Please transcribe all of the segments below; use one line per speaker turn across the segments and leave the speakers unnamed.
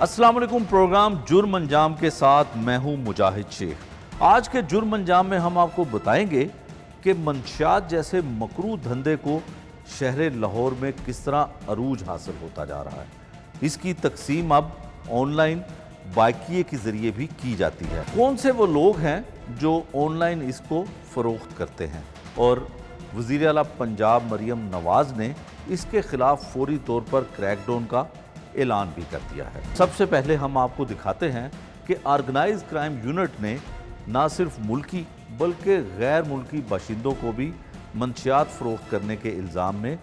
अस्सलाम वालेकुम। प्रोग्राम जुर्म अंजाम के साथ मैं हूं मुजाहिद शेख। आज के जुर्म अंजाम में हम आपको बताएंगे कि मंशियात जैसे मकरू धंधे को शहर लाहौर में किस तरह अरूज हासिल होता जा रहा है। इसकी तकसीम अब ऑनलाइन बाइकिए के ज़रिए भी की जाती है। कौन से वो लोग हैं जो ऑनलाइन इसको फ़रोख्त करते हैं, और वज़ीर आला पंजाब मरियम नवाज़ ने इसके ख़िलाफ़ फौरी तौर पर क्रैकडाउन का ऐलान भी कर दिया है। सबसे पहले हम आपको दिखाते हैं कि ऑर्गेनाइज क्राइम यूनिट ने ना सिर्फ मुल्की बल्कि गैर मुल्की बाशिंदों को भी मंशियात फ़रोख्त करने के इल्ज़ाम में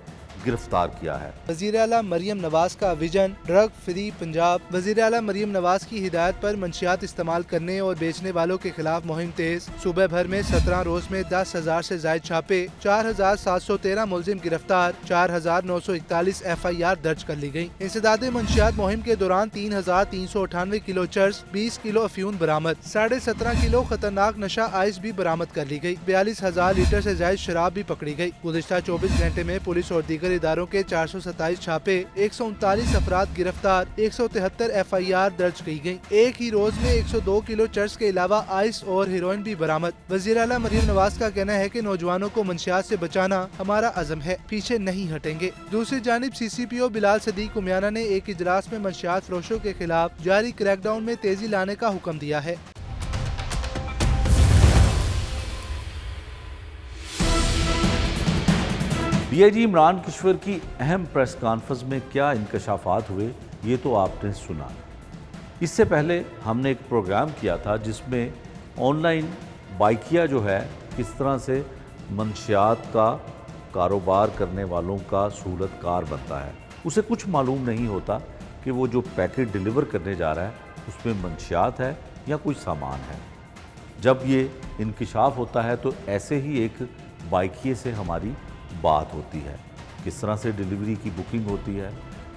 गिरफ्तार किया है।
वज़ीर आला मरियम नवाज का विजन ड्रग फ्री पंजाब। वज़ीर आला मरियम नवाज की हिदायत पर मंशियात इस्तेमाल करने और बेचने वालों के खिलाफ मुहिम तेज। सूबे भर में 17 रोज में 10,000 से ज्यादा छापे, 4,713 मुलजिम गिरफ्तार, 4,941 FIR दर्ज कर ली गयी। इंसदाद मंशियात मुहिम के दौरान 3,398 किलो चर्स, 20 किलो अफ्यून बरामद, 17.5 किलो खतरनाक नशा आइस भी बरामद कर ली गयी। 42,000 लीटर से ज्यादा शराब भी पकड़ी गयी। गुज़िश्ता 24 घंटे में पुलिस और दीगर इदारों के 427 छापे, 139 अफराद गिरफ्तार, 173 FIR दर्ज की गयी। एक ही रोज में 102 किलो चर्स के अलावा आइस और हेरोइन भी बरामद। वज़ीर आला मरियम नवाज का कहना है कि नौजवानों को मंशियात से बचाना हमारा अज़म है, पीछे नहीं हटेंगे। दूसरी जानिब CCPO बिलाल सदीक उमियाना ने एक इजलास में मंशियात फरोशों के खिलाफ जारी क्रैकडाउन में तेजी लाने का हुक्म दिया है।
DIG इमरान किश्वर की अहम प्रेस कॉन्फ्रेंस में क्या इंकशाफात हुए, ये तो आपने सुना। इससे पहले हमने एक प्रोग्राम किया था जिसमें ऑनलाइन बाइकिया जो है किस तरह से मंशियात का कारोबार करने वालों का सहूलतकार बनता है। उसे कुछ मालूम नहीं होता कि वो जो पैकेट डिलीवर करने जा रहा है उसमें मंशियात है या कोई सामान है। जब ये इंकशाफ होता है तो ऐसे ही एक बाइकिए से हमारी बात होती है, किस तरह से डिलीवरी की बुकिंग होती है,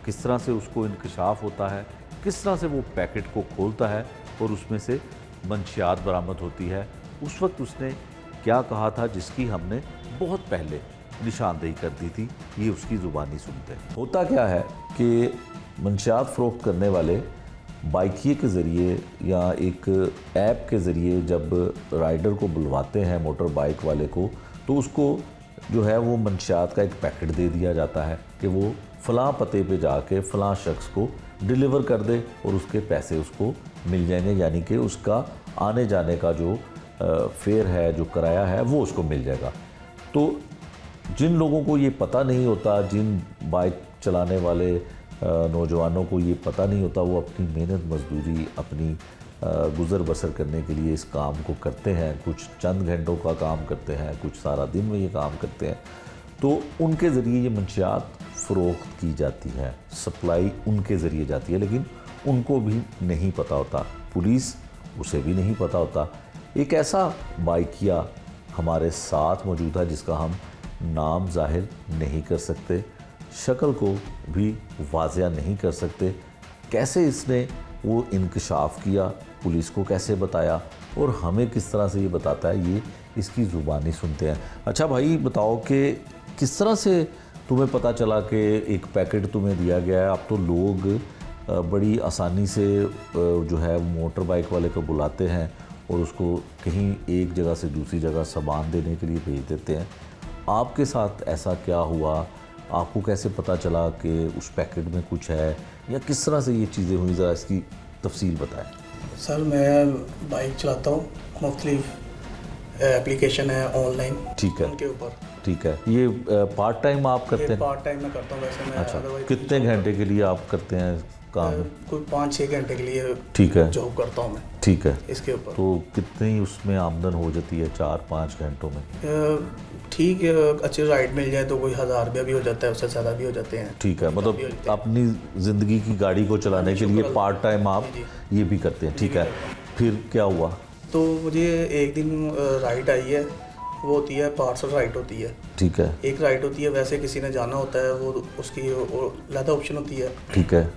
किस तरह से उसको इंकशाफ होता है, किस तरह से वो पैकेट को खोलता है और उसमें से मंशियात बरामद होती है। उस वक्त उसने क्या कहा था जिसकी हमने बहुत पहले निशानदेही कर दी थी, ये उसकी ज़ुबानी सुनते हैं। होता क्या है कि मंशियात फ़रोख्त करने वाले बाइकिए के ज़रिए या एक ऐप के ज़रिए जब राइडर को बुलवाते हैं, मोटर बाइक वाले को, तो उसको जो है वो मंशियात का एक पैकेट दे दिया जाता है कि वो फ़लाँ पते पे जाके फ़लाँ शख्स को डिलीवर कर दे और उसके पैसे उसको मिल जाएंगे, यानी कि उसका आने जाने का जो फेयर है, जो किराया है, वो उसको मिल जाएगा। तो जिन लोगों को ये पता नहीं होता, जिन बाइक चलाने वाले नौजवानों को ये पता नहीं होता, वो अपनी मेहनत मजदूरी, अपनी गुज़र बसर करने के लिए इस काम को करते हैं। कुछ चंद घंटों का काम करते हैं, कुछ सारा दिन में ये काम करते हैं। तो उनके ज़रिए ये मंशियात फ़रोख्त की जाती है, सप्लाई उनके ज़रिए जाती है, लेकिन उनको भी नहीं पता होता, पुलिस उसे भी नहीं पता होता। एक ऐसा बाइकिया हमारे साथ मौजूद है जिसका हम नाम ज़ाहिर नहीं कर सकते, शक्ल को भी वाज़िया नहीं कर सकते। कैसे इसने वो इंकशाफ किया, पुलिस को कैसे बताया और हमें किस तरह से ये बताता है, ये इसकी ज़ुबानी सुनते हैं। अच्छा भाई बताओ कि किस तरह से तुम्हें पता चला कि एक पैकेट तुम्हें दिया गया है। अब तो लोग बड़ी आसानी से जो है मोटर बाइक वाले को बुलाते हैं और उसको कहीं एक जगह से दूसरी जगह सामान देने के लिए भेज देते हैं। आपके साथ ऐसा क्या हुआ? आपको कैसे पता चला कि उस पैकेट में कुछ है, या किस तरह से ये चीज़ें हुई, ज़रा इसकी तफसील बताएं।
सर मैं बाइक चलाता हूँ, मुख्तलिफ एप्लीकेशन है ऑनलाइन,
ठीक है,
उनके ऊपर।
ठीक है, ये पार्ट टाइम आप करते हैं?
पार्ट टाइम में करता हूँ वैसे मैं।
अच्छा, कितने घंटे के लिए आप करते हैं काम?
कोई 5-6 घंटे के लिए,
ठीक है,
जॉब करता हूँ मैं,
ठीक है।
इसके ऊपर
तो कितनी उसमें आमदन हो जाती है 4-5 घंटों में?
ठीक है, अच्छी राइड मिल जाए तो कोई 1000 रुपया भी हो जाता है, उससे ज़्यादा भी हो जाते हैं।
ठीक है, मतलब अपनी ज़िंदगी की गाड़ी को चलाने के लिए पार्ट टाइम आप ये भी करते हैं। ठीक है, फिर क्या हुआ? तो
मुझे एक दिन राइड आई है, वो होती है पार्सल राइड होती है।
ठीक है,
एक राइड होती है, वैसे किसी ने जाना होता है, वो उसकी ज़्यादा ऑप्शन होती है।
ठीक है,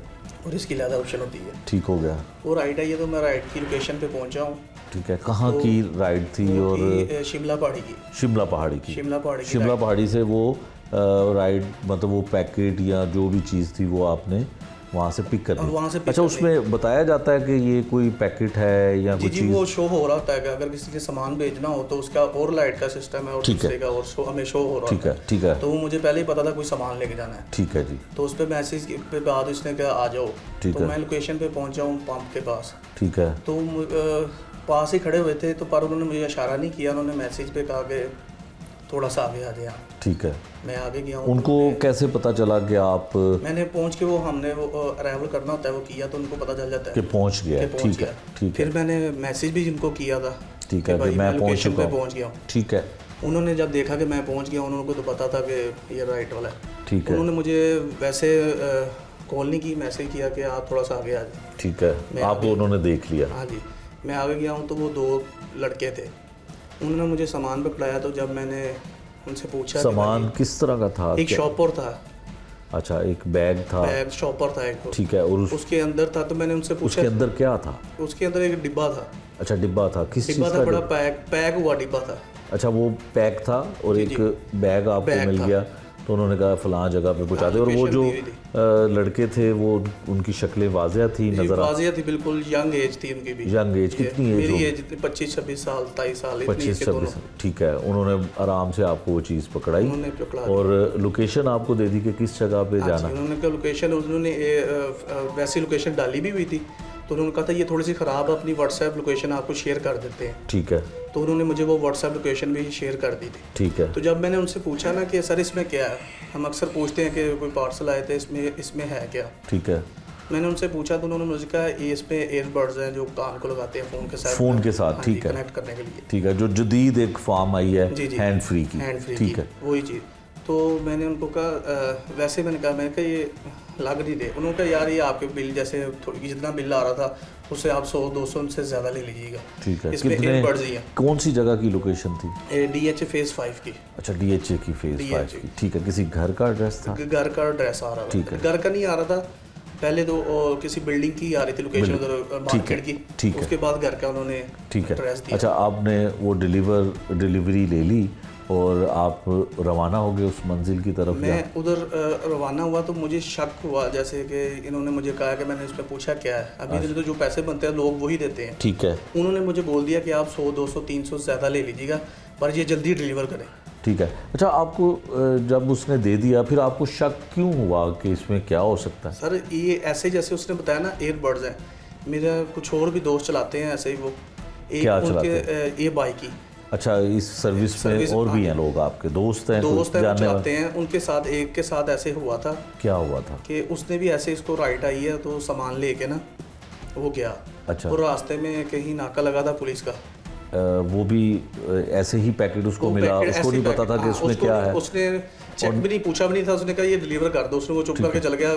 और इसकी ज़्यादा ऑप्शन होती है।
ठीक हो गया।
वो राइड आई है तो मैं राइड की लोकेशन पे पहुंचा हूँ।
ठीक है, कहाँ
तो
की राइड थी? और
शिमला पहाड़ी की।
शिमला पहाड़ी की।
शिमला
पहाड़ी से वो राइड, मतलब वो पैकेट या जो भी चीज़ थी वो आपने वहाँ से पिक कर
और वहाँ से
ली।
pick
अच्छा,
कर
उसमें बताया जाता है कि ये कोई पैकेट है या
जी
कुछ
जी,
चीज़?
वो शो हो रहा होता है कि अगर किसी के सामान भेजना हो तो उसका और लाइट का सिस्टम है और
ठीक है।
दूसरे का और शो हमें शो हो रहा
ठीक
होता
है, ठीक है,
तो वो मुझे पहले ही पता था कोई सामान लेके जाना है,
ठीक है जी,
तो उस पर मैसेज पे बाद उसने कहा आ जाओ,
ठीक
तो
है।
मैं लोकेशन पे पहुंचा हूँ पंप के पास,
ठीक है,
तो पास ही खड़े हुए थे, तो पर उन्होंने मुझे इशारा नहीं किया, उन्होंने मैसेज पे कहा कि थोड़ा सा आगे आ जाए आप।
ठीक है।
मैं आगे गया हूँ।
उनको कैसे पता चला कि आप
मैंने पहुंच के वो हमने वो अराइवल करना होता है वो किया, तो उनको पता चल जाता
कि
है
पहुंच गया
कि
है?
पहुंच
ठीक है,
गया।
ठीक
फिर
है,
मैंने मैसेज भी जिनको किया था
ठीक है
कि भाई
कि मैं पहुंच
लोकेशन
चुका
पे
हूँ।
पहुंच गया हूँ।
ठीक है,
उन्होंने जब देखा कि मैं पहुंच गया, उनको तो पता था कि ये राइट वाला है।
ठीक है,
उन्होंने मुझे वैसे कॉल नहीं की, मैसेज किया कि आप थोड़ा सा आगे आ जाए।
ठीक है।
मैं
आपको उन्होंने देख लिया?
हाँ जी, मैं आगे गया हूँ तो वो 2 लड़के थे, उन्होंने मुझे सामान पे पकड़ाया। तो जब मैंने उनसे पूछा कि
सामान
भाई,
किस तरह का था?
एक शॉपर था,
अच्छा, एक बैग था।
बैग शॉपर था एक,
ठीक है। और
उसके अंदर था, तो मैंने उनसे पूछा,
उसके अंदर क्या था?
उसके अंदर एक डिब्बा था।
अच्छा, डिब्बा था। किस चीज़
डिब्बा
का?
था बड़ा पैक हुआ डिब्बा था।
अच्छा, वो पैक था और एक बैग आपको
बैग
मिल
था।
गया, तो उन्होंने कहा फलां जगह पे पहुंचा दे। और वो
लोकेशन
जो
दी हुई थी।
लड़के थे वो उनकी शक्लें वाज़िया थी, नजर आ
वाजिया थी बिल्कुल, यंग एज थी उनकी भी।
Young age? कितनी एज
मेरी
होगी?
एज 25-26 साल, 23 साल, इतनी
25-26। ठीक है। उन्होंने आराम से आपको वो चीज़ पकड़ाई
उन्होंने पकड़ा
और लोकेशन आपको दे दी कि किस जगह पे जाना।
उन्होंने कहा लोकेशन, उन्होंने वैसी लोकेशन डाली भी हुई थी, तो उन्होंने कहा था ये थोड़ी सी ख़राब है, अपनी व्हाट्सएप लोकेशन आपको शेयर कर देते हैं।
ठीक है,
तो उन्होंने मुझे वो व्हाट्सएप लोकेशन भी शेयर कर दी थी।
ठीक है,
तो जब मैंने उनसे पूछा ना कि सर इसमें क्या है, हम अक्सर पूछते हैं कि कोई पार्सल आए थे, इसमें है क्या।
ठीक है।
मैंने उनसे पूछा तो उन्होंने मुझे कहा ये इसमें एयरबड्स हैं जो कान को लगाते हैं फ़ोन के साथ।
फ़ोन के साथ, ठीक है,
कनेक्ट करने के लिए।
ठीक है। जो जदीद एक फॉर्म आई है
जी जी,
हैंड फ्री की,
हैंड फ्री
ठीक
की,
है।
वही चीज़। तो मैंने उनको कहा वैसे मैंने कहा ये लग नहीं रहे। उन्होंने कहा यार ये आपके बिल जैसे थोड़ी जितना बिल आ रहा था उससे आप 100-200 से ज़्यादा ले लीजिएगा।
ठीक है।
इसमें एयरबड्स ही हैं।
कौन सी जगह की लोकेशन थी?
DH फेज़ 5 की।
अच्छा, DHA की फेज़ 5 की, ठीक है। किसी घर का एड्रेस था?
घर का एड्रेस आ रहा
ठीक
था,
है।
घर का नहीं आ रहा था, पहले तो किसी बिल्डिंग की आ रही थी लोकेशन उधर मार्केट की,
ठीक है।
उसके बाद घर का उन्होंने
ठीक है।
एड्रेस दिया।
अच्छा, आपने वो डिलीवरी ले ली और आप रवाना हो गए उस मंजिल की तरफ?
मैं उधर रवाना हुआ तो मुझे शक हुआ, जैसे कि इन्होंने मुझे कहा कि मैंने उसमें पूछा क्या है, अभी तो जो पैसे बनते हैं लोग वही देते हैं।
ठीक है।
उन्होंने मुझे बोल दिया कि आप 100-200-300 ज़्यादा ले लीजिएगा, पर ये जल्दी डिलीवर करें।
ठीक है। अच्छा, आपको जब उसने दे दिया फिर आपको शक क्यों हुआ कि इसमें क्या हो सकता है?
सर ये ऐसे जैसे उसने बताया ना एयरबड्स हैं, मेरा कुछ और भी दोस्त चलाते हैं ऐसे ही, वो
क्या
एक
चलाते
उनके ये बाइक ही।
अच्छा, इस सर्विस में और भी हैं लोग आपके दोस्त हैं?
दोस्त हैं वो
जानने
चलाते हैं, उनके साथ एक के साथ ऐसे हुआ था।
क्या हुआ था?
कि उसने भी ऐसे इसको राइट आई है तो सामान लेके ना वो गया।
अच्छा।
और रास्ते में कहीं नाका लगा था पुलिस का,
वो भी ऐसे ही पैकेट उसको मिला, उसको नहीं पता था कि उसमें क्या है?
उसने चेक भी नहीं, पूछा भी नहीं था, उसने कहा ये डिलीवर कर दो, उसने वो चुप करके चल गया,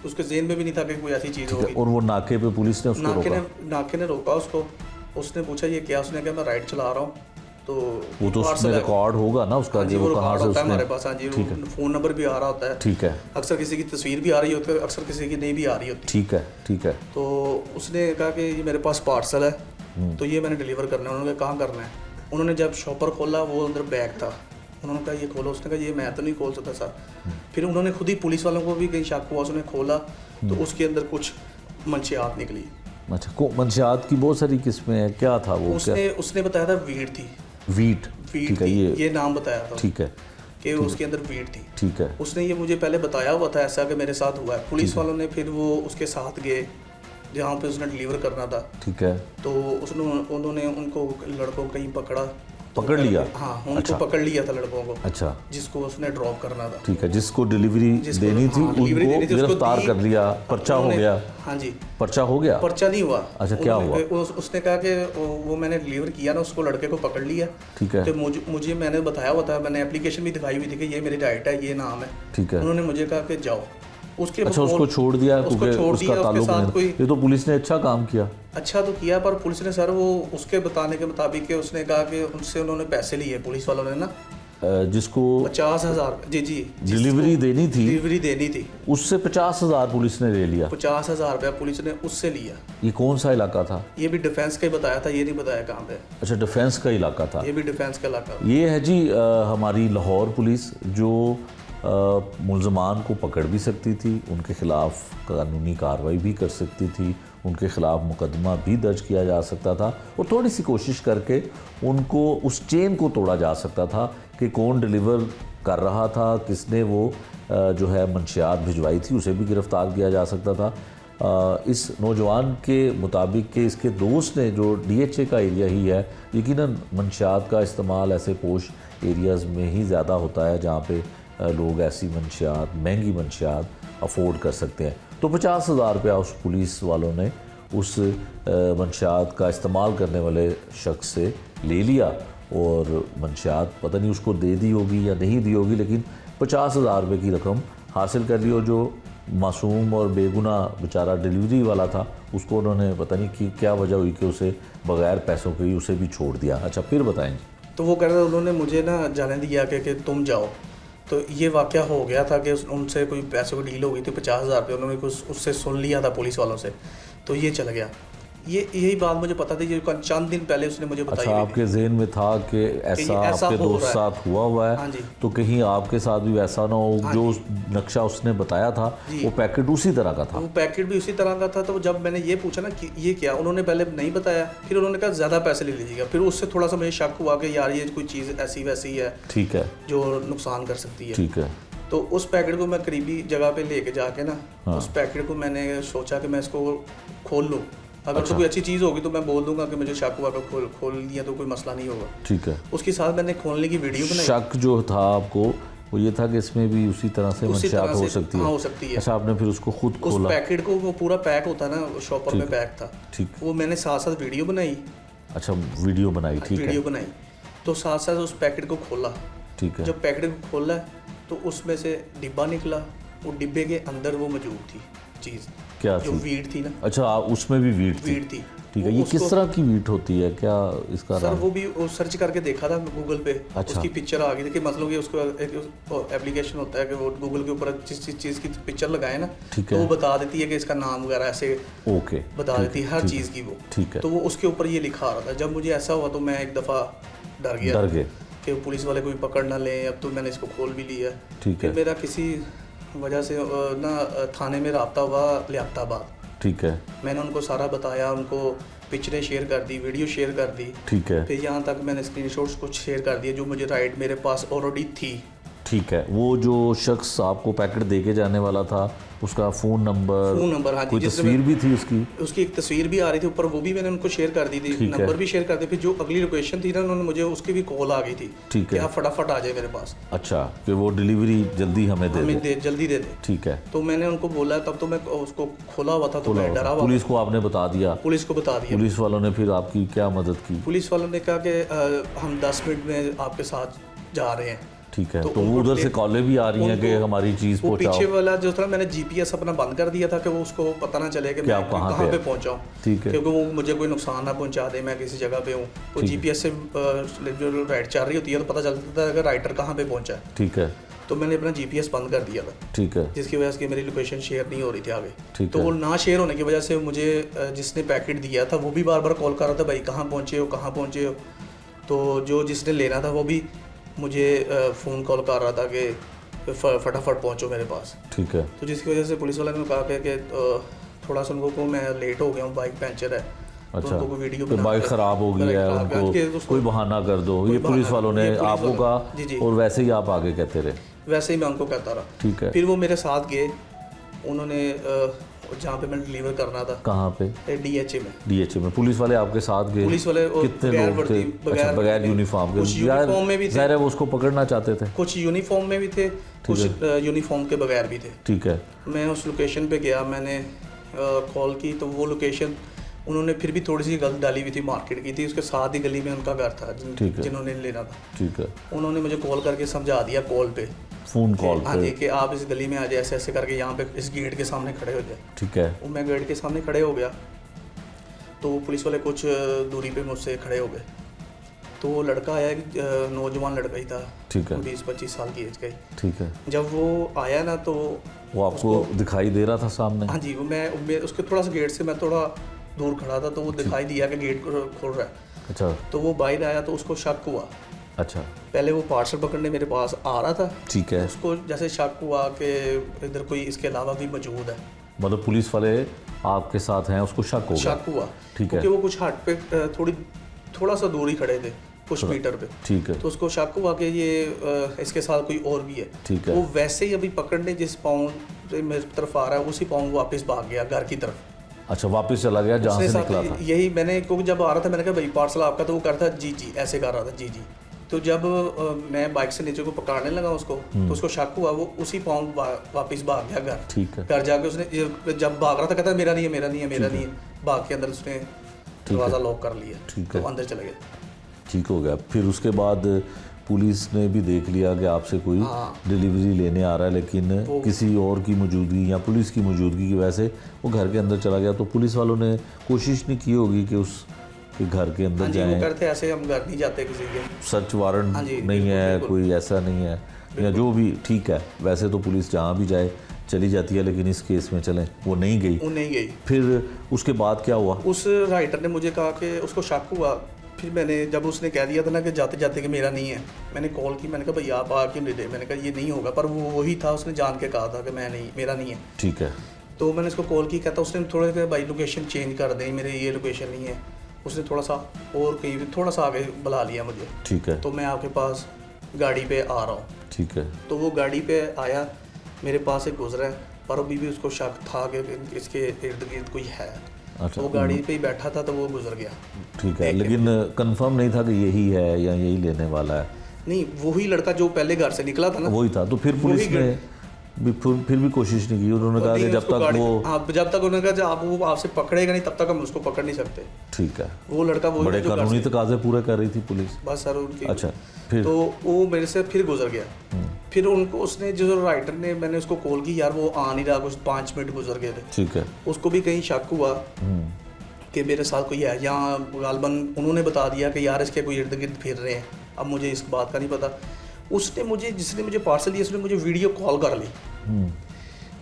उसके जेहन में भी नहीं था कि कोई ऐसी चीज़ होगी।
और वो नाके पे पुलिस ने उसको रोका?
नाके ने रोका उसको, उसने पूछा ये क्या, उसने कहा मैं राइड चला रहा हूँ। तो
वो तो उसमें रिकॉर्ड होगा ना उसका कि वो कहाँ से उसने,
हमारे पास, हाँ जी, फ़ोन नंबर भी आ रहा होता है।
ठीक है।
अक्सर किसी की तस्वीर भी आ रही होती है, अक्सर किसी की नहीं भी आ रही होती।
ठीक है, ठीक है।
तो उसने कहा कि ये मेरे पास पार्सल है, तो ये मैंने डिलीवर करना है। उन्होंने कहा कहाँ करना है? उन्होंने जब शॉपर खोला वो अंदर बैग था, उन्होंने कहा ये खोलो, उसने कहा ये मैं तो नहीं खोल सकता सर। फिर उन्होंने खुद ही पुलिस वालों को भी कहीं शक हुआ, उसने खोला तो उसके अंदर कुछ मंशियात निकली।
अच्छा, मंशियात की बहुत सारी किस्में हैं, क्या था वो?
उसने बताया था वीट थी।
वीट, ठीक है,
ये नाम बताया था।
ठीक है,
कि उसके अंदर वीट थी।
ठीक है।
उसने ये मुझे पहले बताया हुआ था ऐसा कि मेरे साथ हुआ है। पुलिस वालों ने फिर वो उसके साथ गए जहाँ पे उसने डिलीवर करना था।
ठीक है।
तो उन्होंने उनको लड़कों को कहीं
पकड़ लिया?
हाँ, उनको पकड़ लिया था लड़कों को।
अच्छा।
जिसको उसने ड्रॉप करना था।
ठीक है, जिसको डिलीवरी देनी थी उनको गिरफ्तार कर लिया, पर्चा हो गया?
हाँ जी,
पर्चा हो गया?
पर्चा नहीं हुआ।
अच्छा, क्या हुआ?
उसने कहा कि वो मैंने डिलीवर किया ना, उसको लड़के को पकड़ लिया।
ठीक है।
तो मुझे मैंने बताया हुआ था, मैंने एप्लीकेशन भी दिखाई हुई थी कि ये मेरी राइट है, ये नाम है।
ठीक है।
उन्होंने मुझे कहा कि जाओ।
अच्छा, उसको छोड़ दिया क्योंकि उसका ताल्लुक नहीं। ये तो पुलिस ने अच्छा काम किया।
अच्छा तो किया, पर पुलिस ने सर वो उसके बताने के मुताबिक कि उसने कहा कि उनसे उन्होंने पैसे लिए, पुलिस वालों ने ना,
जिसको
50,000 जी
डिलीवरी
देनी थी
उससे 50,000 पुलिस ने ले लिया।
50,000 रुपया पुलिस ने उससे लिया।
ये कौन सा इलाका था?
ये भी डिफेंस का ही बताया था, ये नहीं बताया कहाँ पे।
अच्छा, डिफेंस का इलाका था।
ये भी डिफेंस का इलाका।
ये है जी हमारी लाहौर पुलिस, जो मुल्ज़मान को पकड़ भी सकती थी, उनके ख़िलाफ़ कानूनी कार्रवाई भी कर सकती थी, उनके ख़िलाफ़ मुकदमा भी दर्ज किया जा सकता था और थोड़ी सी कोशिश करके उनको उस चेन को तोड़ा जा सकता था कि कौन डिलीवर कर रहा था, किसने वो जो है मंशियात भिजवाई थी, उसे भी गिरफ़्तार किया जा सकता था। इस नौजवान के मुताबिक कि इसके दोस्त ने जो DHA का एरिया ही है, यकीनन मंशियात का इस्तेमाल ऐसे पोश एरियाज़ में ही ज़्यादा होता है जहाँ पे लोग ऐसी मंशियात, महंगी मंशियात अफोर्ड कर सकते हैं। तो 50,000 रुपया उस पुलिस वालों ने उस मंशियात का इस्तेमाल करने वाले शख्स से ले लिया और मंशियात पता नहीं उसको दे दी होगी या नहीं दी होगी, लेकिन 50,000 रुपये की रकम हासिल कर ली और जो मासूम और बेगुनाह बेचारा डिलीवरी वाला था उसको उन्होंने पता नहीं कि क्या वजह हुई कि उसे बग़ैर पैसों के ही उसे भी छोड़ दिया। अच्छा, फिर बताएंगे।
तो वो कह रहे उन्होंने मुझे ना जाने दिया कि तुम जाओ। तो ये वाक़या हो गया था कि उनसे कोई पैसों की डील हो गई थी, 50,000 रुपये उन्होंने कुछ उससे सुन लिया था पुलिस वालों से, तो ये चल गया। यही बात मुझे पता थी, ये चंद दिन पहले उसने मुझे बताई।
अच्छा, आपके जहन में था कि ऐसा आपके दोस्त साथ हुआ है।
हाँ जी।
तो कहीं आपके साथ भी वैसा ना हो।
हाँ
जो नक्शा उसने बताया था वो पैकेट उसी तरह का था।
वो पैकेट भी उसी तरह का था। तो जब मैंने ये पूछा ना कि ये क्या, उन्होंने पहले नहीं बताया, फिर उन्होंने कहा ज़्यादा पैसे ले लीजिएगा। फिर उससे थोड़ा सा मुझे शक हुआ कि यार ये कोई चीज़ ऐसी वैसी है,
ठीक है,
जो नुकसान कर सकती है।
ठीक है।
तो उस पैकेट को मैं करीबी जगह पे लेके जाके ना, उस पैकेट को मैंने सोचा कि मैं इसको खोल लूँ। अगर तो कोई अच्छी चीज़ होगी तो मैं बोल दूंगा कि मुझे शक हुआ कि खोल लिया तो कोई मसला नहीं होगा।
ठीक है।
उसके साथ मैंने खोलने की वीडियो बनाई।
शक जो था आपको वो ये था कि इसमें भी उसी तरह से मंशियात हो सकती है।
हाँ, हो सकती है।
अच्छा, आपने फिर उसको खुद खोला?
उस पैकेट को, वो पूरा पैक होता है ना, शॉपर में पैक था।
ठीक।
वो मैंने साथ साथ वीडियो बनाई।
अच्छा, वीडियो बनाई, ठीक है।
वीडियो बनाई तो साथ साथ उस पैकेट को खोला।
ठीक है।
जब पैकेट को खोला तो उसमें से डिब्बा निकला। वो डिब्बे के अंदर वो मौजूद थी चीज़,
क्या
जो
थी?
वीट थी ना।
अच्छा, उसमें भी वीट थी। ठीक है। ये किस तरह की वीट होती है, क्या इसका
सर? वो भी सर्च करके देखा था गूगल पे।
अच्छा।
उसकी पिक्चर आ गई थी कि मतलब कि उसको एक एप्लीकेशन होता है कि वो गूगल के ऊपर जिस चीज़ की पिक्चर लगाए ना, तो वो बता देती है कि इसका नाम वगैरह ऐसे
ओके
बता देती है हर चीज़ की वो।
ठीक है।
तो वो उसके ऊपर ये लिखा आ रहा था। जब मुझे ऐसा हुआ तो मैं एक दफ़ा डर गया कि पुलिस वाले कोई पकड़ ना लें। अब तो मैंने इसको खोल भी लिया।
ठीक है।
मेरा किसी वजह से ना थाने में रब्ता हुआ लियाकताबाद।
ठीक है।
मैंने उनको सारा बताया, उनको पिक्चरें शेयर कर दी, वीडियो शेयर कर दी।
ठीक है।
फिर यहाँ तक मैंने स्क्रीनशॉट्स कुछ शेयर कर दिए जो मुझे राइट मेरे पास ऑलरेडी थी।
ठीक है। वो जो शख्स आपको पैकेट दे के जाने वाला था उसका फ़ोन नंबर,
हाँ,
कोई तस्वीर भी थी
उसकी एक तस्वीर भी आ रही थी ऊपर, वो भी मैंने उनको शेयर कर दी थी। नंबर भी शेयर कर दिया। फिर जो अगली लोकेशन थी ना, उन्होंने मुझे उसकी भी कॉल आ गई थी।
ठीक है।
आप फटाफट आ जाए मेरे पास।
अच्छा, कि वो डिलीवरी जल्दी हमें दे
जल्दी दे दे।
ठीक है।
तो मैंने उनको बोला, तब तो मैं उसको खोला हुआ था, तो मैं डरा हुआ।
पुलिस को आपने बता दिया?
पुलिस को बता दिया।
पुलिस वालों ने फिर आपकी क्या मदद की?
पुलिस वालों ने कहा कि हम 10 मिनट में आपके साथ जा रहे हैं।
ठीक है। तो वो उधर से कॉलें भी आ रही हैं कि हमारी चीज़ पहुंचाओ।
पीछे वाला जो था, मैंने GPS अपना बंद कर दिया था कि वो उसको पता ना चले कि मैं कहाँ पे पहुंचा हूँ।
ठीक है।
क्योंकि वो मुझे कोई नुकसान ना पहुंचा दे, मैं किसी जगह पे हूँ। वो GPS से जो राइड चल रही होती है तो पता चलता था कि राइडर कहाँ पे पहुंचा है।
ठीक है।
तो मैंने अपना GPS बंद कर दिया था।
ठीक है।
जिसकी वजह से मेरी लोकेशन शेयर नहीं हो रही थी आगे।
ठीक
तो वो ना शेयर होने की वजह से मुझे जिसने पैकेट दिया था वो भी बार बार कॉल कर रहा था, भाई कहाँ पहुँचे हो, कहाँ पहुँचे हो। तो जो जिसने लेना था वो भी मुझे फ़ोन कॉल कर रहा था कि फटाफट पहुंचो मेरे पास। ठीक है। तो जिसकी वजह से पुलिस वाले ने कहा कि थोड़ा सा उनको मैं लेट हो गया हूँ, बाइक पंचर है।
अच्छा,
तो कोई वीडियो
तो बाइक ख़राब हो गई है, उनको कोई बहाना कर दो, ये पुलिस वालों ने आपको कहा और वैसे ही आप आगे कहते रहे?
वैसे ही मैं उनको कहता रहा।
ठीक है।
फिर वो मेरे साथ गए, उन्होंने जहाँ पे मैं डिलीवर करना था।
कहाँ पे?
DHA में।
DHA में पुलिस वाले आपके साथ गए?
पुलिस वाले
कितने लोग थे? अच्छा, बगैर यूनिफॉर्म के?
यूनिफॉर्म में भी थे।
ज़ाहिर है वो उसको पकड़ना चाहते थे।
कुछ यूनिफॉर्म में भी थे, कुछ यूनिफॉर्म के बगैर भी थे। ठीक है। मैं उस लोकेशन पे गया, मैंने कॉल की तो वो लोकेशन उन्होंने फिर भी थोड़ी सी गलत डाली हुई थी, मार्केट की थी, उसके साथ ही गली में उनका घर था जिन्होंने लेना था। ठीक है। उन्होंने मुझे कॉल करके समझा दिया कॉल पे,
फ़ोन कॉल
हाँ जी, कि आप इस गली में आ जाए, ऐसे ऐसे करके यहाँ पे इस गेट के सामने खड़े हो जाए। ठीक है। वो मैं गेट के सामने खड़े हो गया तो पुलिस वाले कुछ दूरी पे मुझसे खड़े हो गए। तो वो लड़का आया, नौजवान लड़का ही था। ठीक है। 20-25 साल की एज का ही। ठीक है। जब वो आया ना तो
वो आपको दिखाई दे रहा था सामने?
हाँ जी, मैं उसके थोड़ा सा गेट से मैं थोड़ा दूर खड़ा था तो वो दिखाई दिया कि गेट खोल रहा है। अच्छा। तो वो बाहर आया तो उसको शक हुआ।
अच्छा,
पहले वो पार्सल पकड़ने मेरे पास आ रहा था,
ठीक है।
उसको जैसे शक हुआ कि इधर कोई इसके अलावा भी मौजूद है,
मतलब पुलिस वाले आपके साथ हैं, उसको शक होगा।
शक हुआ,
ठीक है।
क्योंकि वो कुछ हट पे थोड़ा सा दूर ही खड़े थे, कुछ मीटर पे।
ठीक है,
तो उसको शक हुआ कि ये इसके साथ कोई और भी है।
ठीक है।
वो वैसे ही अभी पकड़ने जिस पाँव से मेरी तरफ आ रहा है उसी पाँव वापस भाग गया घर की तरफ।
अच्छा, वापस चला गया जहाँ
उसने
से
साथ
निकला था।
यही मैंने, क्योंकि जब आ रहा था मैंने कहा भाई पार्सल आपका, तो वो कर रहा था जी जी, ऐसे कर रहा था जी जी। तो जब मैं बाइक से नीचे को पकड़ने लगा उसको, तो उसको शक हुआ, वो उसी पाँव वापस भाग गया घर।
ठीक है।
घर जाके उसने जब भाग रहा था कहता मेरा नहीं है, मेरा नहीं है, मेरा नहीं है, भाग के अंदर उसने दरवाज़ा लॉक कर लिया।
ठीक
तो
है।
अंदर चले गए।
ठीक हो गया। फिर उसके बाद पुलिस ने भी देख लिया कि आपसे कोई डिलीवरी लेने आ रहा है, लेकिन किसी और की मौजूदगी या पुलिस की मौजूदगी की वजह से वो घर के अंदर चला गया। तो पुलिस वालों ने कोशिश नहीं की होगी कि उस के घर के अंदर
हाँ जी, वो
जाएं,
करते ऐसे हम घर नहीं जाते किसी के।
सर्च वारंट
हाँ जी,
नहीं है,
बिल्कुल।
कोई ऐसा नहीं है, या जो भी ठीक है। वैसे तो पुलिस जहाँ भी जाए चली जाती है, लेकिन इस केस में चलें वो नहीं गई।
वो नहीं गई।
फिर उसके बाद क्या हुआ?
उस राइटर ने मुझे कहा कि उसको शक हुआ। फिर मैंने, जब उसने कह दिया था ना कि जाते जाते कि मेरा नहीं है, मैंने कॉल की, मैंने कहा भैया आप आ क्यों नहीं रहे? मैंने कहा ये नहीं होगा, पर वो वही था, उसने जान के कहा था कि मैं नहीं, मेरा नहीं है।
ठीक है।
तो मैंने उसको कॉल की, कहता उसने थोड़ा सा भाई लोकेशन चेंज कर दें, मेरे ये लोकेशन नहीं है। उसने थोड़ा सा और कहीं थोड़ा सा आगे बुला लिया मुझे।
ठीक है।
तो मैं आपके पास गाड़ी पे आ रहा हूँ।
ठीक है।
तो वो गाड़ी पे आया, मेरे पास से गुजरा है, पर अभी भी उसको शक था कि इसके इर्द गिर्द कोई है।
अच्छा,
वो गाड़ी पे ही बैठा था, तो वो गुजर गया।
ठीक है, लेकिन कंफर्म नहीं था कि यही है या यही लेने वाला है।
नहीं, वही लड़का जो पहले घर से निकला था ना,
वही था। तो फिर पुलिस ने भी फिर भी कोशिश नहीं की। उन्होंने कहा कि जब तक वो,
हाँ, जब तक उन्होंने कहा जब आप वो आपसे पकड़ेगा नहीं तब तक हम उसको पकड़ नहीं सकते।
ठीक है।
वो लड़का वो
बड़े कानूनी तकाजे पूरे कर रही थी पुलिस।
बस सर उनकी।
अच्छा, फिर
तो वो मेरे से फिर गुजर गया। फिर उनको उसने जो राइटर ने, मैंने उसको कॉल की, यार वो आ नहीं रहा, कुछ 5 मिनट गुजर गए थे।
ठीक है।
उसको भी कहीं शक हुआ कि मेरे साथ कोई है, यहाँ गालबन उन्होंने बता दिया कि यार इसके कोई इर्द गिर्द फिर रहे हैं। अब मुझे इस बात का नहीं पता। उसने मुझे, जिसने मुझे पार्सल दिया, उसने मुझे वीडियो कॉल कर ली।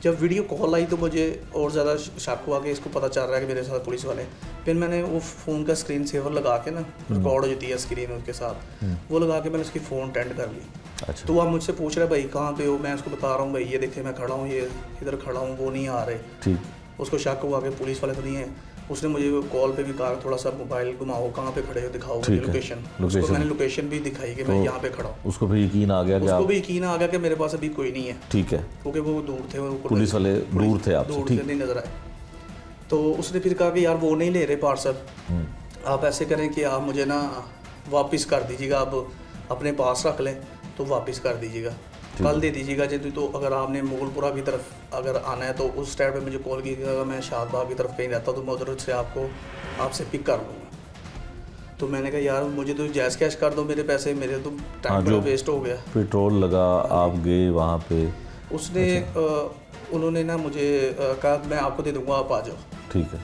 जब वीडियो कॉल आई तो मुझे और ज़्यादा शक हुआ कि इसको पता चल रहा है कि मेरे साथ पुलिस वाले। फिर मैंने वो फ़ोन का स्क्रीन सेवर लगा के ना, रिकॉर्ड हो जाती है स्क्रीन उसके साथ, वो लगा के मैंने उसकी फ़ोन अटेंड कर ली।
अच्छा।
तो वो आप मुझसे पूछ रहे भाई कहाँ पे हो? मैं उसको बता रहा हूँ भाई ये देखे मैं खड़ा हूँ, ये इधर खड़ा हूँ, वो नहीं आ रहे।
ठीक।
उसको शक हुआ कि पुलिस वाले तो नहीं है। उसने मुझे कॉल पे भी कहा थोड़ा सा मोबाइल घुमाओ, कहाँ पे खड़े हो, दिखाओ मुझे लोकेशन। उसको मैंने लोकेशन भी दिखाई कि मैं यहाँ पे खड़ा हूँ।
उसको फिर यकीन आ गया कि
उसको भी यकीन आ गया कि मेरे पास अभी कोई नहीं है।
ठीक है,
क्योंकि वो दूर थे, वो
पुलिस वाले दूर थे आपसे।
दूर से नहीं नजर आए। तो उसने फिर कहा कि यार वो नहीं ले रहे पार्सल, आप ऐसे करें कि आप मुझे ना वापस कर दीजिएगा, आप अपने पास रख लें तो वापस कर दीजिएगा, कल दे दीजिएगा। जैसे तो अगर आपने मुगलपुरा की तरफ अगर आना है तो उस टाइम पे मुझे कॉल कीजिएगा, मैं शाहबाग की तरफ कहीं रहता तो मैं उधर से आपसे पिक कर लूँगा। तो मैंने कहा यार मुझे तो जैस कैश कर दो मेरे पैसे, मेरे तो टाइम बड़ा वेस्ट हो गया।
पेट्रोल लगा, आप गए वहाँ पे।
उसने उन्होंने ना मुझे कहा मैं आपको दे दूँगा, आप आ जाओ।
ठीक है,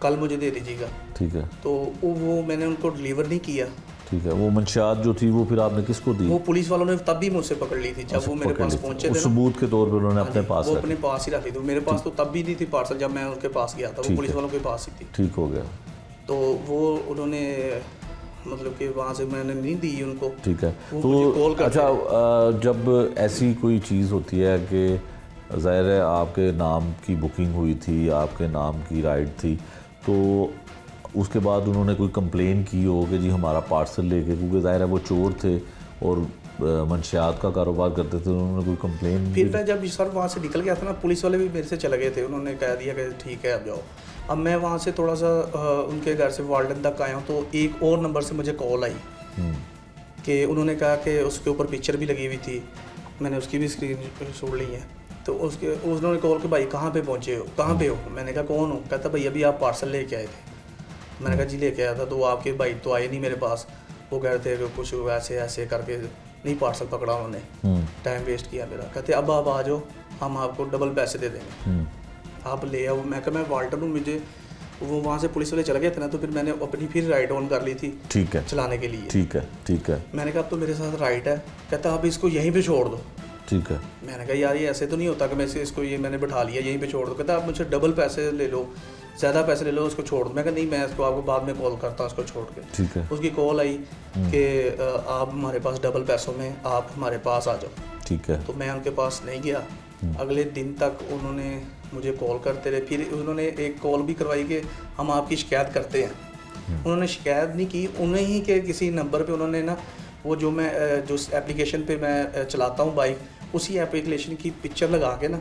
कल मुझे दे दीजिएगा।
ठीक है।
तो वो मैंने उनको डिलीवर नहीं किया।
ठीक है। वो मंशियात जो थी वो फिर आपने किसको दी?
वो पुलिस वालों ने तब भी मुझसे पकड़ ली थी जब वो मेरे पास पहुंचे थे।
सबूत के तौर पर उन्होंने अपने पास
वो अपने पास ही रखी थी। मेरे पास तो तब भी नहीं थी पार्सल, जब मैं उनके पास गया था वो पुलिस वालों के पास ही थी।
ठीक हो गया।
तो वो उन्होंने मतलब कि वहाँ से मैंने नहीं दी उनको।
ठीक है। तो अच्छा, जब ऐसी कोई चीज़ होती है कि ज़ाहिर है आपके नाम की बुकिंग हुई थी, आपके नाम की राइड थी, तो उसके बाद उन्होंने कोई कंप्लेन की हो कि जी हमारा पार्सल लेके, क्योंकि ज़ाहिर है वो चोर थे और मंशियात का कारोबार करते थे, उन्होंने कोई कंप्लेन?
फिर मैं जब सर वहाँ से निकल गया था ना, पुलिस वाले भी मेरे से चले गए थे। उन्होंने कह दिया कि ठीक है अब जाओ। अब मैं वहाँ से थोड़ा सा उनके घर से वार्डन तक आया हूँ, तो एक और नंबर से मुझे कॉल आई कि उन्होंने कहा कि उसके ऊपर पिक्चर भी लगी हुई थी, मैंने उसकी भी स्क्रीन छोड़ ली है। तो उन्होंने कॉल कि भाई कहाँ पे पहुँचे हो, कहाँ पे हो? मैंने कहा कौन हो? कहता भाई अभी आप पार्सल लेके आए थे। मैंने कहा जी लेके आया था। तो आपके भाई तो आए नहीं मेरे पास, वो कह रहे थे कि कुछ ऐसे ऐसे करके नहीं पार्सल पकड़ा उन्होंने, टाइम वेस्ट किया मेरा। कहते अब आप आ जाओ, हम आपको डबल पैसे दे देंगे, आप ले आओ। मैं कहा मैं वाल्टर हूँ, मुझे वो वहाँ से पुलिस वाले चले गए थे ना, तो फिर मैंने अपनी फिर राइड ऑन कर ली थी।
ठीक है,
चलाने के लिए।
ठीक है, ठीक है।
मैंने कहा अब तो मेरे साथ राइट है। कहता आप इसको यहीं पे छोड़ दो।
ठीक है।
मैंने कहा यार ये ऐसे तो नहीं होता कि मैं इसको ये मैंने बिठा लिया यहीं पे छोड़ दो। कहता आप मुझे डबल पैसे ले लो, ज़्यादा पैसे ले लो, उसको छोड़ दो। मैं कहा नहीं, मैं इसको आपको बाद में कॉल करता हूँ, उसको छोड़ के।
ठीक है।
उसकी कॉल आई कि आप हमारे पास डबल पैसों में आप हमारे पास आ जाओ।
ठीक है।
तो मैं उनके पास नहीं गया। अगले दिन तक उन्होंने मुझे कॉल करते रहे। फिर उन्होंने एक कॉल भी करवाई कि हम आपकी शिकायत करते हैं। उन्होंने शिकायत नहीं की, उन्हें ही के किसी नंबर पे उन्होंने ना वो जो मैं जो एप्लीकेशन पे मैं चलाता हूँ बाइक, उसी एप्लीकेशन की पिक्चर लगा के ना,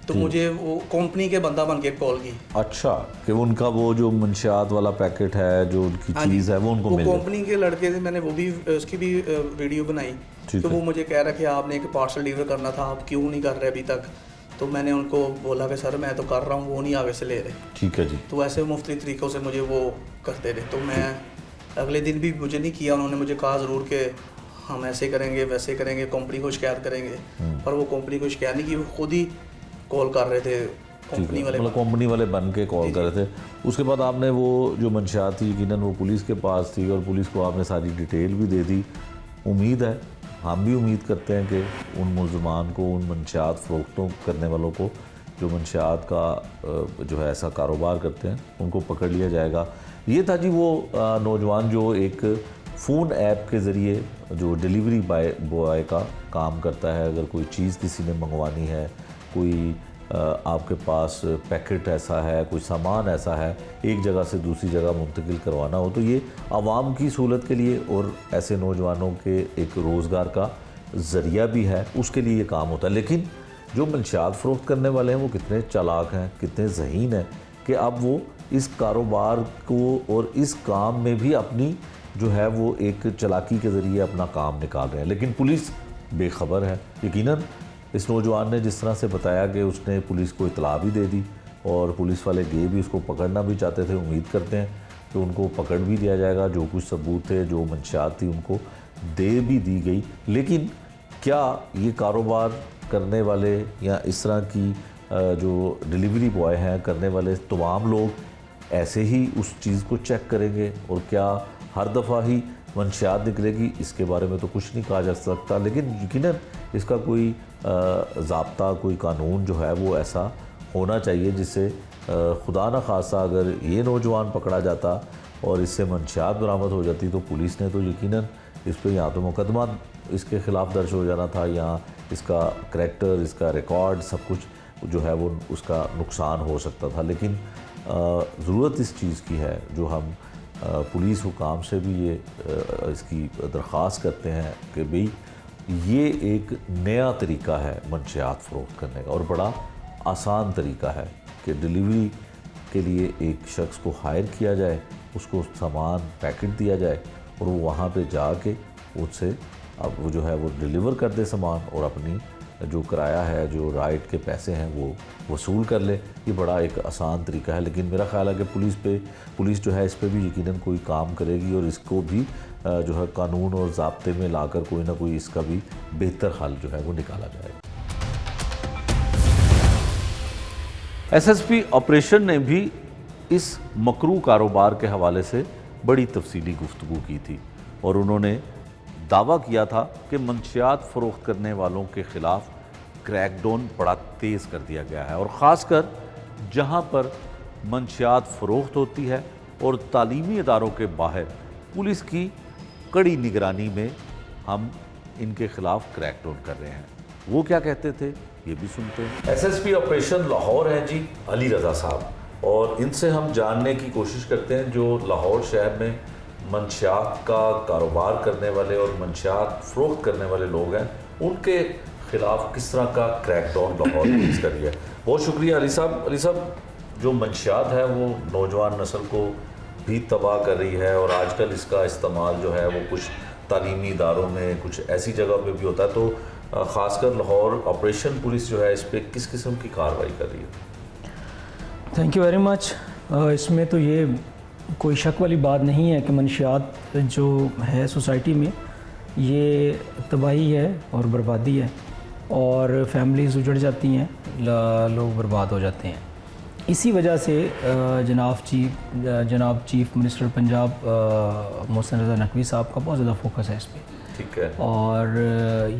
तो मुझे वो कंपनी के बंदा बन के कॉल की।
अच्छा, कि उनका वो जो मंशियात वाला पैकेट है, जो उनकी चीज़ है, वो उनको मिल गई।
कंपनी के लड़के से मैंने वो भी उसकी भी वीडियो बनाई। तो वो मुझे कह रहा कि आपने एक पार्सल डिलीवर करना था, आप क्यों नहीं कर रहे अभी तक? तो मैंने उनको बोला कि सर मैं तो कर रहा हूँ, वो नहीं आगे से ले रहे।
ठीक है जी।
तो ऐसे मुफ्ती तरीक़ों से मुझे वो करते रहे। तो मैं अगले दिन भी मुझे नहीं किया, उन्होंने मुझे कहा ज़रूर कि हम ऐसे करेंगे वैसे करेंगे, कंपनी को शिकायत करेंगे। पर वो कंपनी को शिकायत नहीं की, वो खुद ही कॉल कर रहे थे कंपनी वाले,
मतलब कंपनी वाले बन के कॉल कर रहे थे। उसके बाद आपने वो जो मंशियात थी, यकीनन वो पुलिस के पास थी और पुलिस को आपने सारी डिटेल भी दे दी। उम्मीद है, हम भी उम्मीद करते हैं कि उन मुलजमान को, उन मंशियात फ़रोख्तों करने वालों को जो मंशियात का जो है ऐसा कारोबार करते हैं, उनको पकड़ लिया जाएगा। ये था जी वो नौजवान जो एक फ़ोन ऐप के ज़रिए जो डिलीवरी बॉय का काम करता है। अगर कोई चीज़ किसी ने मंगवानी है, कोई आपके पास पैकेट ऐसा है, कोई सामान ऐसा है, एक जगह से दूसरी जगह मुंतकिल करवाना हो, तो ये आवाम की सहूलत के लिए और ऐसे नौजवानों के एक रोज़गार का ज़रिया भी है, उसके लिए ये काम होता है। लेकिन जो मंशियात फ़रोख्त करने वाले हैं वो कितने चालाक हैं, कितने ज़हीन हैं कि अब वो इस कारोबार को और इस काम में भी अपनी जो है वो एक चालाकी के ज़रिए अपना काम निकाल रहे हैं। लेकिन पुलिस बेखबर है। यकीनन इस नौजवान ने जिस तरह से बताया कि उसने पुलिस को इतला भी दे दी और पुलिस वाले गए भी, उसको पकड़ना भी चाहते थे। उम्मीद करते हैं कि उनको पकड़ भी दिया जाएगा। जो कुछ सबूत थे, जो मंशियात थी, उनको दे भी दी गई। लेकिन क्या ये कारोबार करने वाले या इस तरह की जो डिलीवरी बॉय हैं करने वाले तमाम लोग ऐसे ही उस चीज़ को चेक करेंगे और क्या हर दफ़ा ही मंशियात निकलेगी? इसके बारे में तो कुछ नहीं कहा जा सकता। लेकिन यकीनन इसका कोई ज़ाब्ता, कोई कानून जो है वो ऐसा होना चाहिए जिससे खुदा न खासा अगर ये नौजवान पकड़ा जाता और इससे मंशियात बरामद हो जाती, तो पुलिस ने तो यकीनन इस पर या तो मुकदमा इसके ख़िलाफ़ दर्ज हो जाना था, या इसका करैक्टर, इसका रिकॉर्ड, सब कुछ जो है वो उसका नुकसान हो सकता था। लेकिन ज़रूरत इस चीज़ की है, जो हम पुलिस हुकाम से भी ये इसकी दरख्वास्त करते हैं कि भाई ये एक नया तरीका है मंशियात फ़रोख्त करने का और बड़ा आसान तरीका है कि डिलीवरी के लिए एक शख्स को हायर किया जाए, उसको सामान पैकेट दिया जाए और वो वहाँ पे जाके उससे अब वो जो है वो डिलीवर कर दे सामान और अपनी जो किराया है, जो राइड के पैसे हैं वो वसूल कर ले। ये बड़ा एक आसान तरीका है। लेकिन मेरा ख़्याल है कि पुलिस जो है इस पर भी यकीनन कोई काम करेगी और इसको भी जो है कानून और ज़ाब्ते में लाकर कोई ना कोई इसका भी बेहतर हल जो है वो निकाला जाएगा। एसएसपी ऑपरेशन ने भी इस मकरू कारोबार के हवाले से बड़ी तफसीली गुफ्तगू की थी और उन्होंने दावा किया था कि मंशियात फ़रोख्त करने वालों के ख़िलाफ़ क्रैकडाउन बड़ा तेज़ कर दिया गया है और ख़ासकर जहां पर मंशियात फ़रोख्त होती है और तालीमी इदारों के बाहर पुलिस की कड़ी निगरानी में हम इनके ख़िलाफ़ क्रैकडाउन कर रहे हैं। वो क्या कहते थे ये भी सुनते हैं। एसएसपी ऑपरेशन लाहौर हैं जी अली रज़ा साहब, और इनसे हम जानने की कोशिश करते हैं जो लाहौर शहर में मंशियात का कारोबार करने वाले और मंशियात फ़रोख्त करने वाले लोग हैं, उनके ख़िलाफ़ किस तरह का क्रैकडाउन लाहौर पुलिस कर रही है। बहुत शुक्रिया अली साहब। अली साहब, जो मंशियात है वो नौजवान नस्ल को भी तबाह कर रही है और आजकल इसका इस्तेमाल जो है वो कुछ तालीमी इदारों में, कुछ ऐसी जगह पे भी होता है, तो ख़ासकर लाहौर ऑपरेशन पुलिस जो है इस पर किस किस्म की कार्रवाई कर रही है?
Thank you very much. इसमें तो ये कोई शक वाली बात नहीं है कि मंशियात जो है सोसाइटी में ये तबाही है और बर्बादी है और फैमिलीज़ उजड़ जाती हैं, लोग बर्बाद हो जाते हैं। इसी वजह से जनाब चीफ मिनिस्टर पंजाब मोहसिन रज़ा नकवी साहब का बहुत ज़्यादा फोकस है इस पर।
ठीक है।
और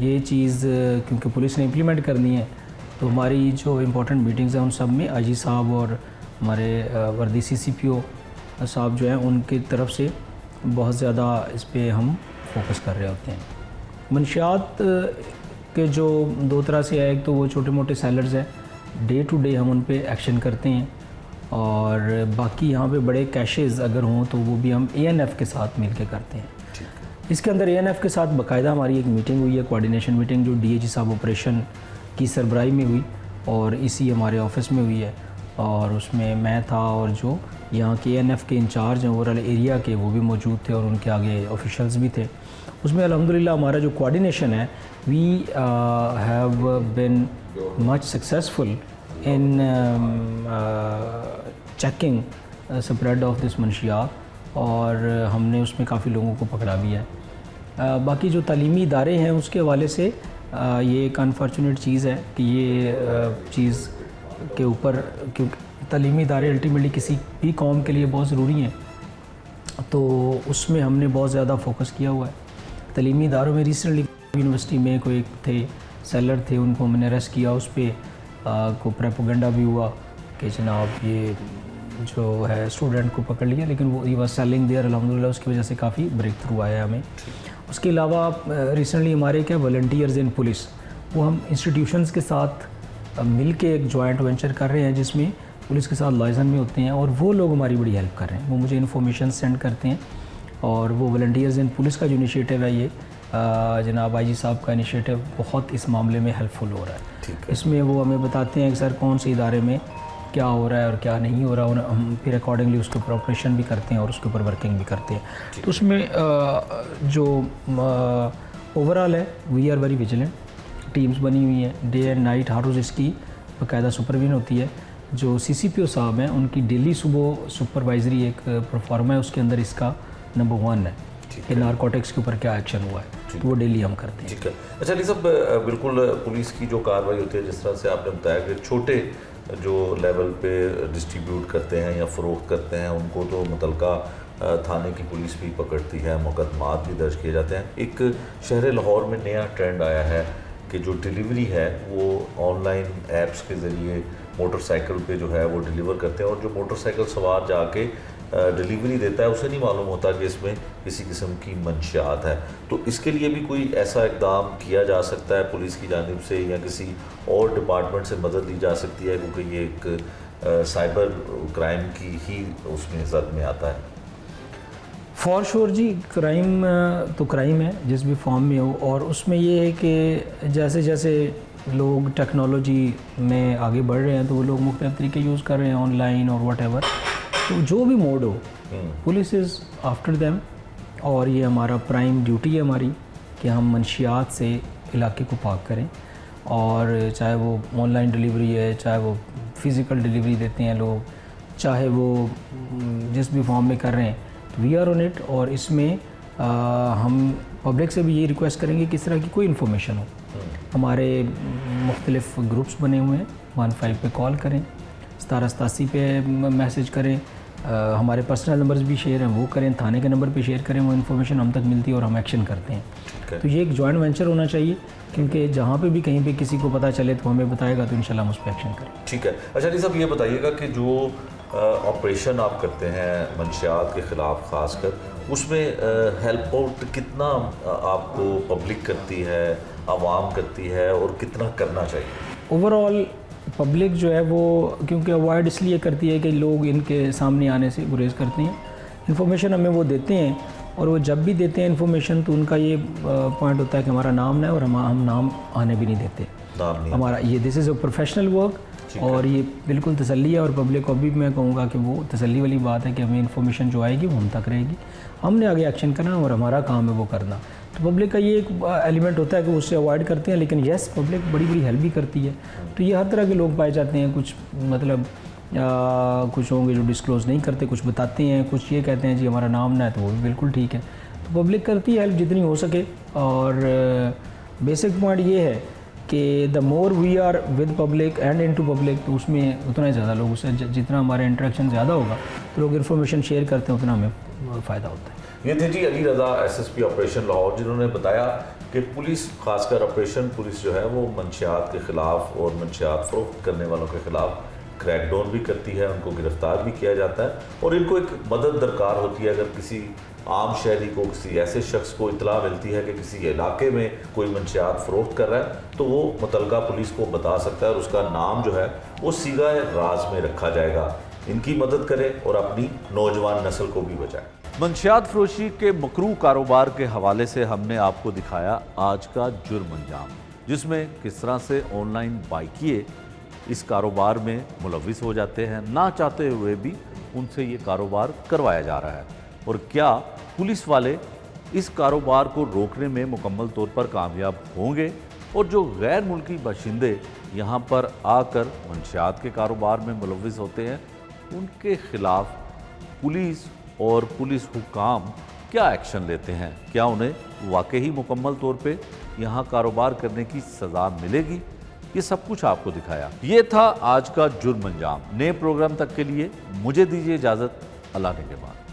ये चीज़ क्योंकि पुलिस ने इम्प्लीमेंट करनी है तो हमारी जो इम्पोर्टेंट मीटिंग्स हैं उन सब में आईजी साहब और हमारे वर्दी CCPO साहब जो हैं उनकी तरफ से बहुत ज़्यादा इस पे हम फोकस कर रहे होते हैं। मंशियात के जो दो तरह से है, एक तो वो छोटे मोटे सेलर्स हैं, डे टू डे हम उन पे एक्शन करते हैं, और बाकी यहाँ पे बड़े कैशेज़ अगर हों तो वो भी हम ANF के साथ मिल के करते हैं। इसके अंदर ANF के साथ बाकायदा हमारी एक मीटिंग हुई है, कोऑर्डिनेशन मीटिंग, जो DIG साहब ऑपरेशन की सरबराही में हुई और इसी हमारे ऑफिस में हुई है, और उसमें मैं था और जो यहाँ के ANF के इंचार्ज हैं ओवरऑल एरिया के वो भी मौजूद थे और उनके आगे ऑफिशियल्स भी थे। उसमें अल्हम्दुलिल्लाह हमारा जो कोऑर्डिनेशन है, we have been much successful in checking spread of this मंशियात, और हमने उसमें काफ़ी लोगों को पकड़ा भी है। बाकी जो तालीमी इदारे हैं उसके हवाले से ये एक अनफॉर्चुनेट चीज़ है कि ये चीज़ के ऊपर, क्योंकि तालीमी इदारे अल्टीमेटली किसी भी कौम के लिए बहुत ज़रूरी हैं, तो उसमें हमने बहुत ज़्यादा फोकस किया हुआ है। तालीमी इदारों में रिसेंटली यूनिवर्सिटी में कोई थे सेलर थे, उनको हमने अरेस्ट किया, उस पर को प्रोपेगेंडा भी हुआ कि जनाब ये जो है स्टूडेंट को पकड़ लिया, लेकिन वो ही वाज सेलिंग देयर, अल्हम्दुलिल्लाह उसकी वजह से काफ़ी ब्रेक थ्रू आया हमें। उसके अलावा रिसेंटली हमारे क्या वॉलंटियर्स इन पुलिस, वो हम इंस्टीट्यूशंस के साथ मिल के एक जॉइंट वेंचर कर रहे हैं जिसमें पुलिस के साथ लाइजन में होते हैं, और वो लोग हमारी बड़ी हेल्प कर रहे हैं। वो मुझे इन्फॉर्मेशन सेंड करते हैं, और वो वॉलंटियर्स इन पुलिस का जो इनिशिएटिव है, ये जनाब IG साहब का इनिशिएटिव बहुत इस मामले में हेल्पफुल हो रहा है। इसमें वो हमें बताते हैं कि सर कौन से इदारे में क्या हो रहा है और क्या नहीं हो रहा, और हम फिर अकॉर्डिंगली उसके ऊपर ऑपरेशन भी करते हैं और उसके ऊपर वर्किंग भी करते हैं। तो उसमें जो ओवरऑल है, we are very vigilant, teams बनी हुई हैं, डे एंड नाइट हर रोज़ इसकी बाकायदा सुपरविजन होती है। जो CCPO साहब हैं उनकी डेली सुबह सुपरवाइजरी एक प्रोफार्मा है, उसके अंदर इसका नंबर 1 है कि नारकोटिक्स के ऊपर क्या एक्शन हुआ है, तो वो डेली हम करते हैं।
ठीक है। अच्छा अली साहब, बिल्कुल पुलिस की जो कार्रवाई होती है, जिस तरह से आपने बताया कि छोटे जो लेवल पे डिस्ट्रीब्यूट करते हैं या फ़रोख्त करते हैं, उनको तो मुतलका थाने की पुलिस भी पकड़ती है, मुकदमात भी दर्ज किए जाते हैं। एक शहर लाहौर में नया ट्रेंड आया है कि जो डिलीवरी है वो ऑनलाइन ऐप्स के ज़रिए मोटरसाइकिल पे जो है वो डिलीवर करते हैं, और जो मोटरसाइकिल सवार जाके डिलीवरी देता है उसे नहीं मालूम होता कि इसमें किसी किस्म की मंशियात है। तो इसके लिए भी कोई ऐसा इकदाम किया जा सकता है पुलिस की जानिब से, या किसी और डिपार्टमेंट से मदद ली जा सकती है, क्योंकि ये एक साइबर क्राइम की ही उसमें जद में आता है?
फॉर श्योर जी, क्राइम तो क्राइम है जिस भी फॉर्म में हो, और उसमें ये है कि जैसे जैसे लोग टेक्नोलॉजी में आगे बढ़ रहे हैं तो वो लोग मुख्तलिफ तरीके यूज़ कर रहे हैं, ऑनलाइन और व्हाटएवर, तो जो भी मोड हो पुलिस इज़ आफ्टर देम, और ये हमारा प्राइम ड्यूटी है हमारी कि हम मंशियात से इलाके को पाक करें, और चाहे वो ऑनलाइन डिलीवरी है, चाहे वो फ़िज़िकल डिलीवरी देते हैं लोग, चाहे वो जिस भी फॉर्म में कर रहे हैं, वी आर ऑन इट। और इसमें हम पब्लिक से भी ये रिक्वेस्ट करेंगे कि इस तरह की कोई इन्फॉर्मेशन हो, हमारे मुख्तलिफ ग्रुप्स बने हुए हैं, 15 पे कॉल करें, 1787 पे मैसेज करें, हमारे पर्सनल नंबर्स भी शेयर हैं वो करें, थाने के नंबर पे शेयर करें, वो इन्फॉर्मेशन हम तक मिलती है और हम एक्शन करते हैं। तो ये एक जॉइंट वेंचर होना चाहिए, क्योंकि जहाँ पे भी कहीं पे किसी को पता चले तो हमें बताएगा, तो इंशाल्लाह हम उस पर एक्शन करें।
ठीक है। अच्छा जी साहब, ये बताइएगा कि जो ऑपरेशन आप करते हैं मंशियात के ख़िलाफ़ ख़ासकर, उसमें हेल्प आउट कितना आपको पब्लिक करती है, आवाम करती है, और कितना करना चाहिए?
ओवरऑल पब्लिक जो है वो क्योंकि अवॉइड इसलिए करती है कि लोग इनके सामने आने से गुरेज करते हैं, इन्फॉर्मेशन हमें वो देते हैं, और वो जब भी देते हैं इन्फॉर्मेशन तो उनका ये पॉइंट होता है कि हमारा नाम ना है, और हम नाम आने भी नहीं देते, हमारा ये this is a professional work, और ये बिल्कुल तसल्ली है। और पब्लिक को भी मैं कहूँगा कि वो तसल्ली वाली बात है कि हमें इन्फॉर्मेशन जो आएगी वो हम तक रहेगी, हमने आगे एक्शन करना और हमारा काम है वो करना। तो पब्लिक का ये एक एलिमेंट होता है कि उससे अवॉइड करते हैं, लेकिन येस पब्लिक बड़ी बड़ी हेल्प भी करती है। तो ये हर तरह के लोग पाए जाते हैं, कुछ मतलब कुछ होंगे जो डिस्क्लोज़ नहीं करते, कुछ बताते हैं, कुछ ये कहते हैं जी हमारा नाम ना है, तो वो भी बिल्कुल ठीक है। तो पब्लिक करती है हेल्प जितनी हो सके, और बेसिक पॉइंट ये है कि the more we are with public and into public, तो उसमें उतना ही ज़्यादा लोग, उससे जितना हमारा इंटरेक्शन ज़्यादा होगा तो लोग इन्फॉर्मेशन शेयर करते हैं, उतना हमें फ़ायदा होता है।
ये थे जी अली रज़ा SSP ऑपरेशन लाहौर, जिन्होंने बताया कि पुलिस, खासकर ऑपरेशन पुलिस जो है वो मंशियात के ख़िलाफ़ और मंशियात फ़रोख्त करने वालों के ख़िलाफ़ क्रैकडाउन भी करती है, उनको गिरफ्तार भी किया जाता है और इनको एक मदद दरकार होती है। अगर किसी आम शहरी को, किसी ऐसे शख्स को इतला मिलती है कि किसी इलाके में कोई मंशियात फ़रोख्त कर रहा है तो वो मुतलका पुलिस को बता सकता है और उसका नाम जो है वो सीधा राज में रखा जाएगा। इनकी मदद करें और अपनी नौजवान नस्ल को भी बचाएं। मंशियात फरोशी के मकरू कारोबार के हवाले से हमने आपको दिखाया आज का जुर्म अंजाम, जिसमें किस तरह से ऑनलाइन बाइकिए इस कारोबार में मुलविस हो जाते हैं, ना चाहते हुए भी उनसे ये कारोबार करवाया जा रहा है। और क्या पुलिस वाले इस कारोबार को रोकने में मुकम्मल तौर पर कामयाब होंगे? और जो गैर मुल्की बाशिंदे यहाँ पर आकर मंशियात के कारोबार में मुलविस होते हैं, उनके खिलाफ पुलिस और पुलिस हुकाम क्या एक्शन लेते हैं? क्या उन्हें वाकई मुकम्मल तौर पे यहाँ कारोबार करने की सज़ा मिलेगी? ये सब कुछ आपको दिखाया। ये था आज का जुर्म अंजाम। नए प्रोग्राम तक के लिए मुझे दीजिए इजाज़त। अल्लाह ने के बाद।